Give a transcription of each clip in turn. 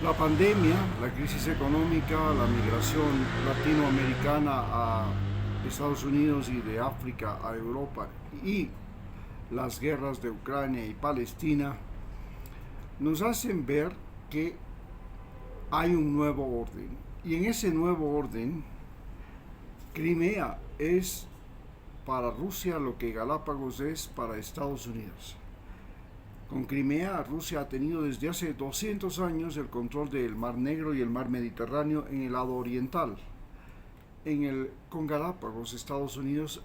La pandemia, la crisis económica, la migración latinoamericana a Estados Unidos y de África a Europa y las guerras de Ucrania y Palestina nos hacen ver que hay un nuevo orden. Y en ese nuevo orden, Crimea es para Rusia lo que Galápagos es para Estados Unidos. Con Crimea, Rusia ha tenido desde hace 200 años el control del Mar Negro y el Mar Mediterráneo en el lado oriental. Con Galápagos, Estados Unidos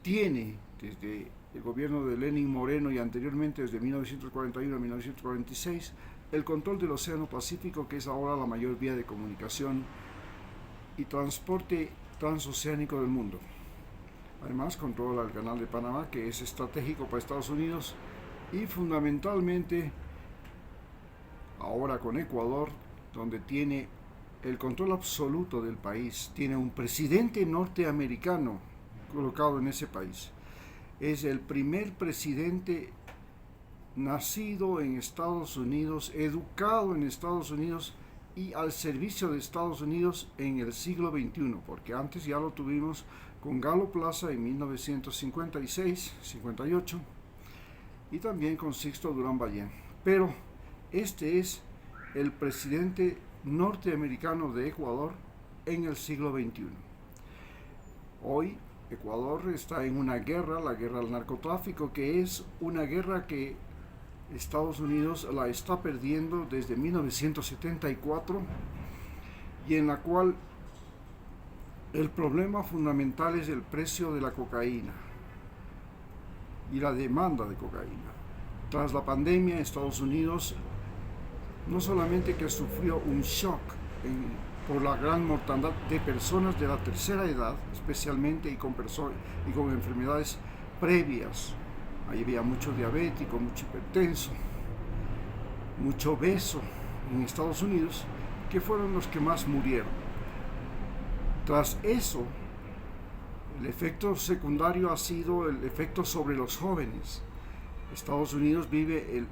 tiene desde el gobierno de Lenin Moreno y anteriormente desde 1941 a 1946 el control del Océano Pacífico, que es ahora la mayor vía de comunicación y transporte transoceánico del mundo. Además controla el Canal de Panamá, que es estratégico para Estados Unidos, y fundamentalmente ahora con Ecuador, donde tiene el control absoluto del país. Tiene un presidente norteamericano colocado en ese país. Es el primer presidente nacido en Estados Unidos, educado en Estados Unidos y al servicio de Estados Unidos en el siglo XXI, porque antes ya lo tuvimos con Galo Plaza en 1956-58 y también con Sixto Durán Ballén. Pero este es el presidente norteamericano de Ecuador en el siglo XXI. Hoy Ecuador está en una guerra, la guerra al narcotráfico, que es una guerra que Estados Unidos la está perdiendo desde 1974 y en la cual el problema fundamental es el precio de la cocaína y la demanda de cocaína. Tras la pandemia, Estados Unidos no solamente que sufrió un shock por la gran mortandad de personas de la tercera edad, especialmente y con enfermedades previas. Ahí había mucho diabético, mucho hipertenso, mucho obeso en Estados Unidos, que fueron los que más murieron. Tras eso, el efecto secundario ha sido el efecto sobre los jóvenes. Estados Unidos vive el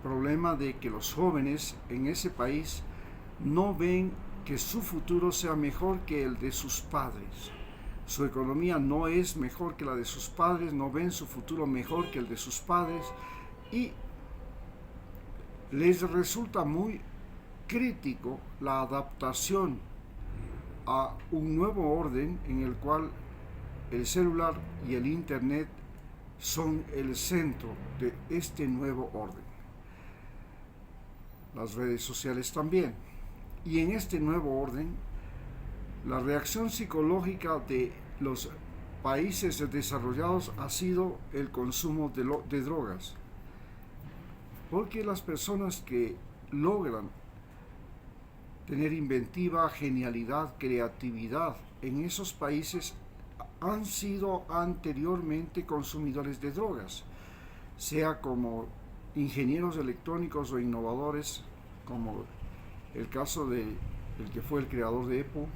problema de que los jóvenes en ese país no ven que su futuro sea mejor que el de sus padres. Su economía no es mejor que la de sus padres, no ven su futuro mejor que el de sus padres y les resulta muy crítico la adaptación a un nuevo orden en el cual el celular y el internet son el centro de este nuevo orden. Las redes sociales también. Y en este nuevo orden, la reacción psicológica de los países desarrollados ha sido el consumo de drogas. Porque las personas que logran tener inventiva, genialidad, creatividad en esos países han sido anteriormente consumidores de drogas, sea como ingenieros electrónicos o innovadores, como el caso del que fue el creador de Apple,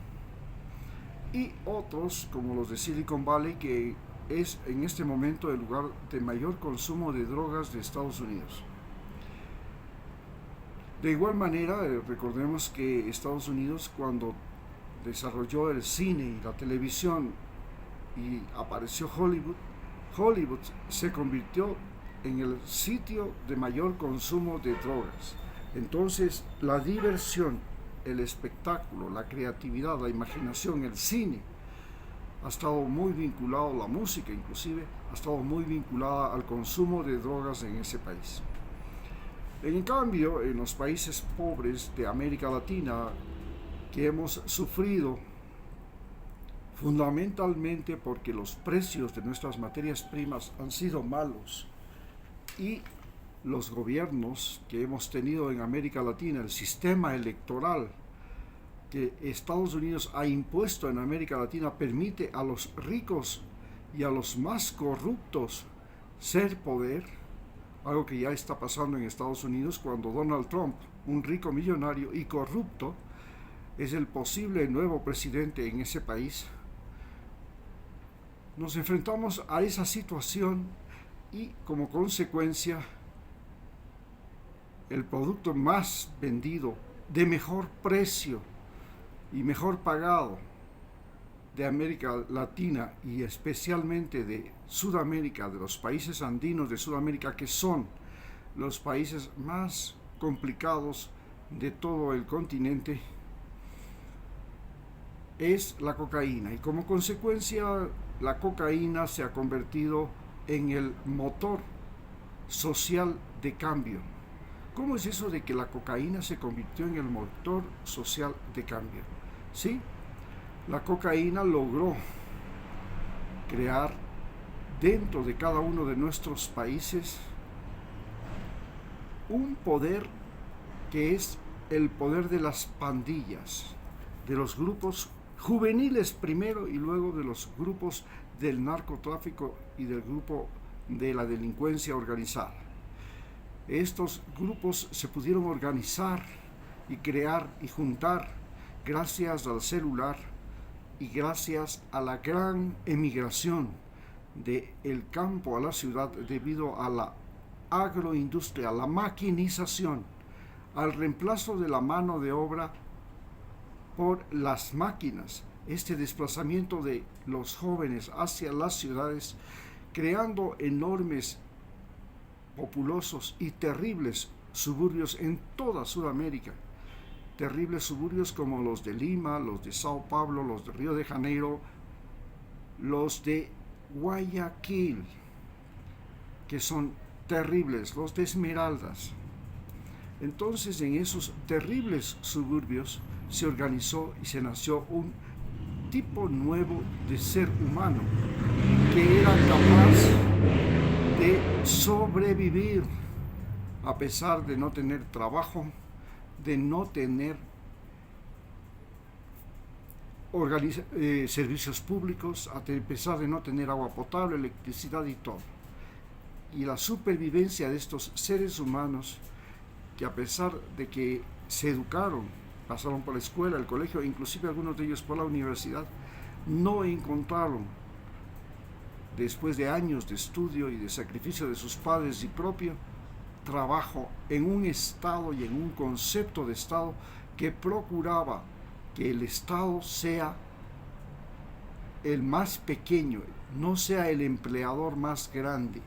y otros como los de Silicon Valley, que es en este momento el lugar de mayor consumo de drogas de Estados Unidos. De igual manera, recordemos que Estados Unidos, cuando desarrolló el cine y la televisión y apareció Hollywood se convirtió en el sitio de mayor consumo de drogas. Entonces, la diversión, el espectáculo, la creatividad, la imaginación, el cine, ha estado muy vinculado, la música inclusive, ha estado muy vinculada al consumo de drogas en ese país. En cambio, en los países pobres de América Latina, que hemos sufrido fundamentalmente porque los precios de nuestras materias primas han sido malos y los gobiernos que hemos tenido en América Latina, el sistema electoral que Estados Unidos ha impuesto en América Latina permite a los ricos y a los más corruptos ser poder, algo que ya está pasando en Estados Unidos cuando Donald Trump, un rico millonario y corrupto, es el posible nuevo presidente en ese país. Nos enfrentamos a esa situación y como consecuencia el producto más vendido, de mejor precio y mejor pagado de América Latina y especialmente de Sudamérica, de los países andinos de Sudamérica, que son los países más complicados de todo el continente, es la cocaína. Y como consecuencia, la cocaína se ha convertido en el motor social de cambio. ¿Cómo es eso de que la cocaína se convirtió en el motor social de cambio? Sí, la cocaína logró crear dentro de cada uno de nuestros países un poder que es el poder de las pandillas, de los grupos juveniles primero y luego de los grupos del narcotráfico y del grupo de la delincuencia organizada. Estos grupos se pudieron organizar y crear y juntar gracias al celular y gracias a la gran emigración del campo a la ciudad debido a la agroindustria, la maquinización, al reemplazo de la mano de obra por las máquinas, este desplazamiento de los jóvenes hacia las ciudades, creando enormes, populosos y terribles suburbios en toda Sudamérica. Terribles suburbios como los de Lima, los de Sao Paulo, los de Río de Janeiro, los de Guayaquil, que son terribles, los de Esmeraldas. Entonces, en esos terribles suburbios se organizó y se nació un tipo nuevo de ser humano que era capaz de sobrevivir a pesar de no tener trabajo, de no tener servicios públicos, a pesar de no tener agua potable, electricidad y todo. Y la supervivencia de estos seres humanos que, a pesar de que se educaron, pasaron por la escuela, el colegio, inclusive algunos de ellos por la universidad, no encontraron, después de años de estudio y de sacrificio de sus padres y propio, trabajo en un Estado y en un concepto de Estado que procuraba que el Estado sea el más pequeño, no sea el empleador más grande,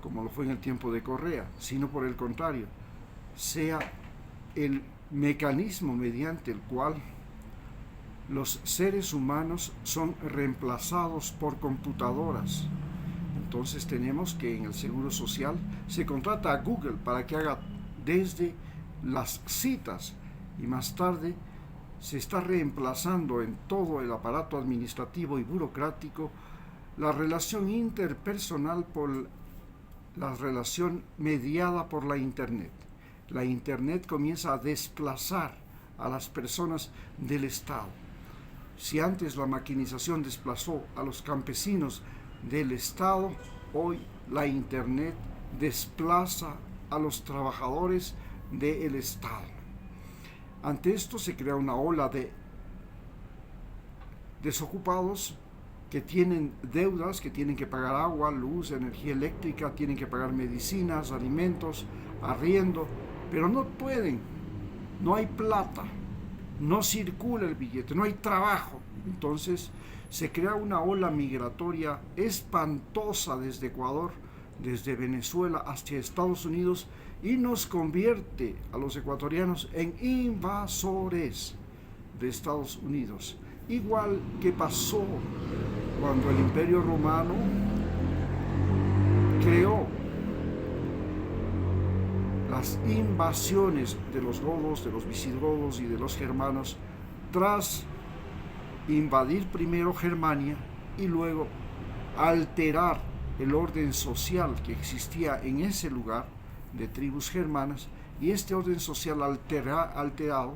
como lo fue en el tiempo de Correa, sino por el contrario, sea el mecanismo mediante el cual los seres humanos son reemplazados por computadoras. Entonces tenemos que en el Seguro Social se contrata a Google para que haga desde las citas y más tarde se está reemplazando en todo el aparato administrativo y burocrático la relación interpersonal por la relación mediada por la Internet. La Internet comienza a desplazar a las personas del Estado. Si antes la maquinización desplazó a los campesinos del Estado, hoy la Internet desplaza a los trabajadores del Estado. Ante esto se crea una ola de desocupados que tienen deudas, que tienen que pagar agua, luz, energía eléctrica, tienen que pagar medicinas, alimentos, arriendo, pero no pueden, no hay plata, no circula el billete, no hay trabajo. Entonces se crea una ola migratoria espantosa desde Ecuador, desde Venezuela hacia Estados Unidos, y nos convierte a los ecuatorianos en invasores de Estados Unidos. Igual que pasó cuando el Imperio Romano creó las invasiones de los godos, de los visigodos y de los germanos, tras invadir primero Germania y luego alterar el orden social que existía en ese lugar de tribus germanas, y este orden social alterado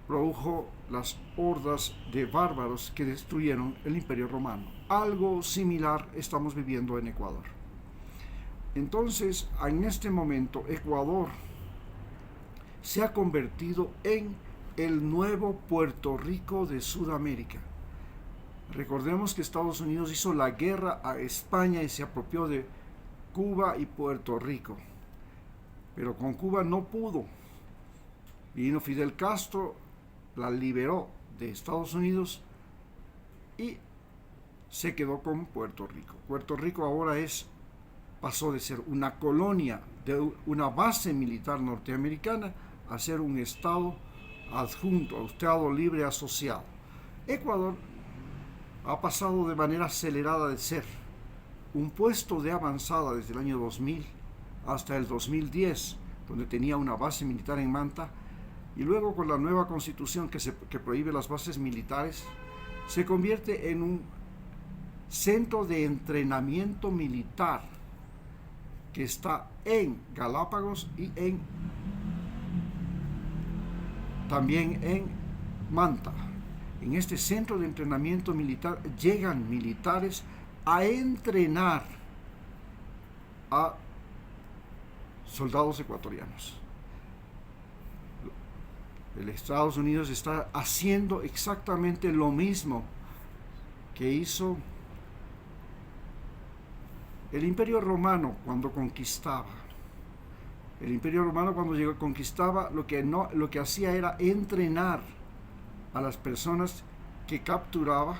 produjo las hordas de bárbaros que destruyeron el Imperio Romano. Algo similar estamos viviendo en Ecuador. Entonces, en este momento, Ecuador se ha convertido en el nuevo Puerto Rico de Sudamérica. Recordemos que Estados Unidos hizo la guerra a España y se apropió de Cuba y Puerto Rico. Pero con Cuba no pudo. Vino Fidel Castro, la liberó de Estados Unidos y se quedó con Puerto Rico. Puerto Rico ahora pasó de ser una colonia de una base militar norteamericana a ser un estado adjunto, un estado libre asociado. Ecuador ha pasado de manera acelerada de ser un puesto de avanzada desde el año 2000 hasta el 2010, donde tenía una base militar en Manta, y luego con la nueva constitución que prohíbe las bases militares, se convierte en un centro de entrenamiento militar que está en Galápagos y también en Manta. En este centro de entrenamiento militar llegan militares a entrenar a soldados ecuatorianos. El Estados Unidos está haciendo exactamente lo mismo que hizo el Imperio Romano cuando conquistaba. El Imperio Romano cuando conquistaba, lo que hacía era entrenar a las personas que capturaba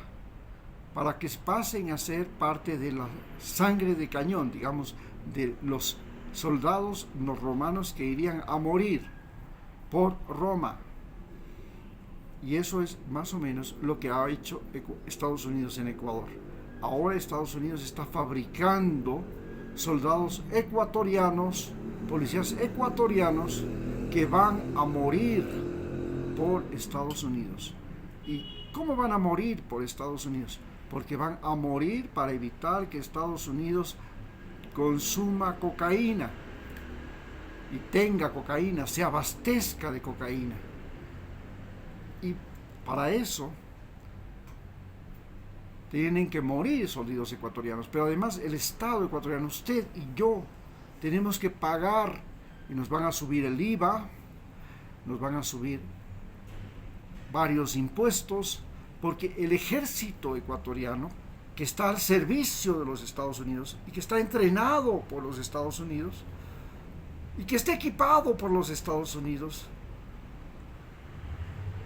para que pasen a ser parte de la sangre de cañón, digamos, de los soldados romanos que irían a morir por Roma. Y eso es más o menos lo que ha hecho Estados Unidos en Ecuador. Ahora Estados Unidos está fabricando soldados ecuatorianos, policías ecuatorianos que van a morir por Estados Unidos. ¿Y cómo van a morir por Estados Unidos? Porque van a morir para evitar que Estados Unidos consuma cocaína y tenga cocaína, se abastezca de cocaína. Y para eso tienen que morir soldados ecuatorianos. Pero además el Estado ecuatoriano, usted y yo, tenemos que pagar, y nos van a subir el IVA, nos van a subir varios impuestos, porque el ejército ecuatoriano, que está al servicio de los Estados Unidos y que está entrenado por los Estados Unidos y que está equipado por los Estados Unidos,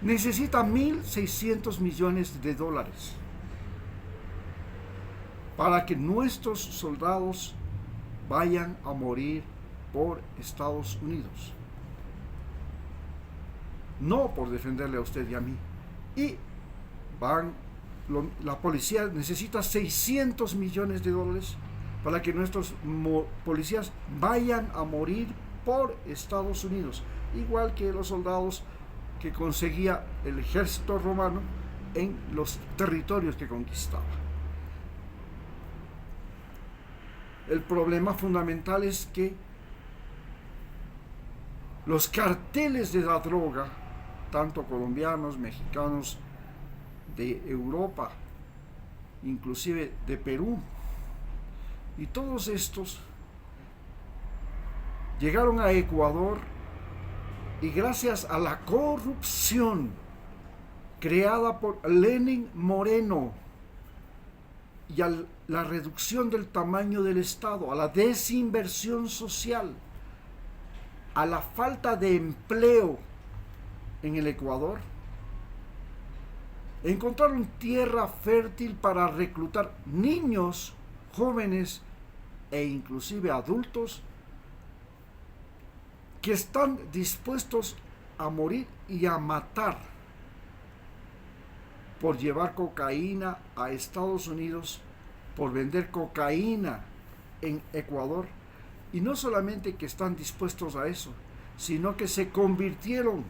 necesita $1.600 millones para que nuestros soldados vayan a morir por Estados Unidos, no por defenderle a usted y a mí. Y la policía necesita $600 millones para que nuestros policías vayan a morir por Estados Unidos, igual que los soldados que conseguía el ejército romano en los territorios que conquistaba. El problema fundamental es que los carteles de la droga, tanto colombianos, mexicanos, de Europa, inclusive de Perú, y todos estos llegaron a Ecuador, y gracias a la corrupción creada por Lenin Moreno y a la reducción del tamaño del Estado, a la desinversión social, a la falta de empleo en el Ecuador, encontraron tierra fértil para reclutar niños, jóvenes e inclusive adultos que están dispuestos a morir y a matar por llevar cocaína a Estados Unidos, por vender cocaína en Ecuador. Y no solamente que están dispuestos a eso, sino que se convirtieron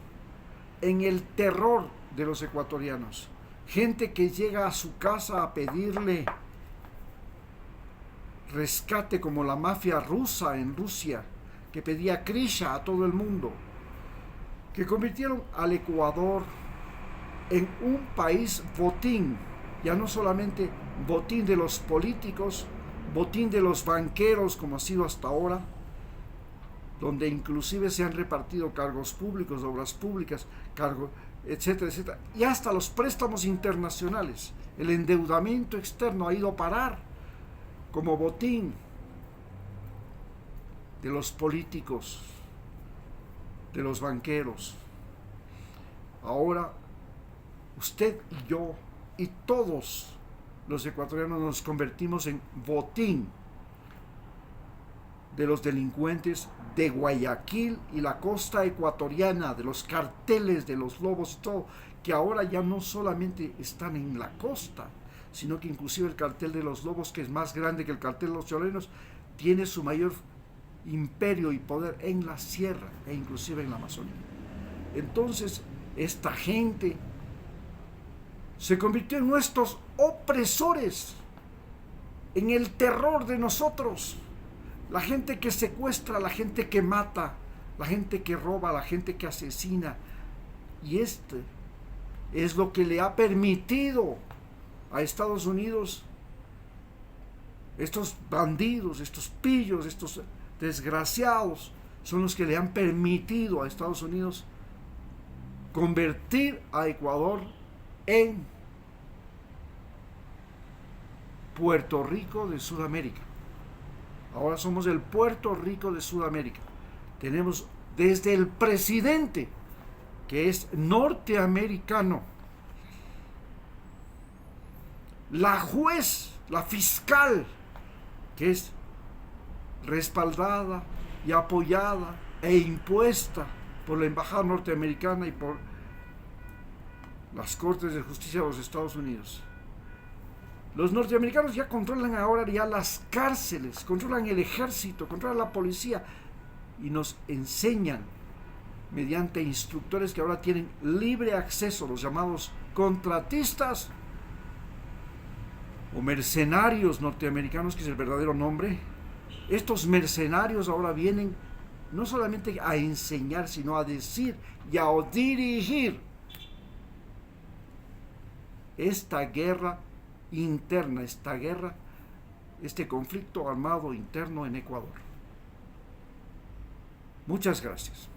en el terror de los ecuatorianos. Gente que llega a su casa a pedirle rescate, como la mafia rusa en Rusia, que pedía krisha a todo el mundo, que convirtieron al Ecuador en un país botín, ya no solamente botín de los políticos, botín de los banqueros, como ha sido hasta ahora, donde inclusive se han repartido cargos públicos, obras públicas, etcétera, etcétera, y hasta los préstamos internacionales. El endeudamiento externo ha ido a parar como botín de los políticos, de los banqueros. Ahora usted y yo y todos los ecuatorianos nos convertimos en botín de los delincuentes de Guayaquil y la costa ecuatoriana, de los carteles, de los lobos y todo, que ahora ya no solamente están en la costa, sino que inclusive el cartel de los lobos, que es más grande que el cartel de los choleros, tiene su mayor imperio y poder en la sierra e inclusive en la Amazonía. Entonces, esta gente se convirtió en nuestros opresores, en el terror de nosotros. La gente que secuestra, la gente que mata, la gente que roba, la gente que asesina. Y este es lo que le ha permitido a Estados Unidos, estos bandidos, estos pillos, estos desgraciados, son los que le han permitido a Estados Unidos convertir a Ecuador en Puerto Rico de Sudamérica. Ahora somos el Puerto Rico de Sudamérica. Tenemos desde el presidente, que es norteamericano, la juez, la fiscal, que es respaldada y apoyada e impuesta por la embajada norteamericana y por las Cortes de Justicia de los Estados Unidos. Los norteamericanos ya controlan ahora ya las cárceles, controlan el ejército, controlan la policía y nos enseñan mediante instructores que ahora tienen libre acceso, los llamados contratistas o mercenarios norteamericanos, que es el verdadero nombre. Estos mercenarios ahora vienen no solamente a enseñar, sino a decir y a dirigir esta guerra interna, este conflicto armado interno en Ecuador. Muchas gracias.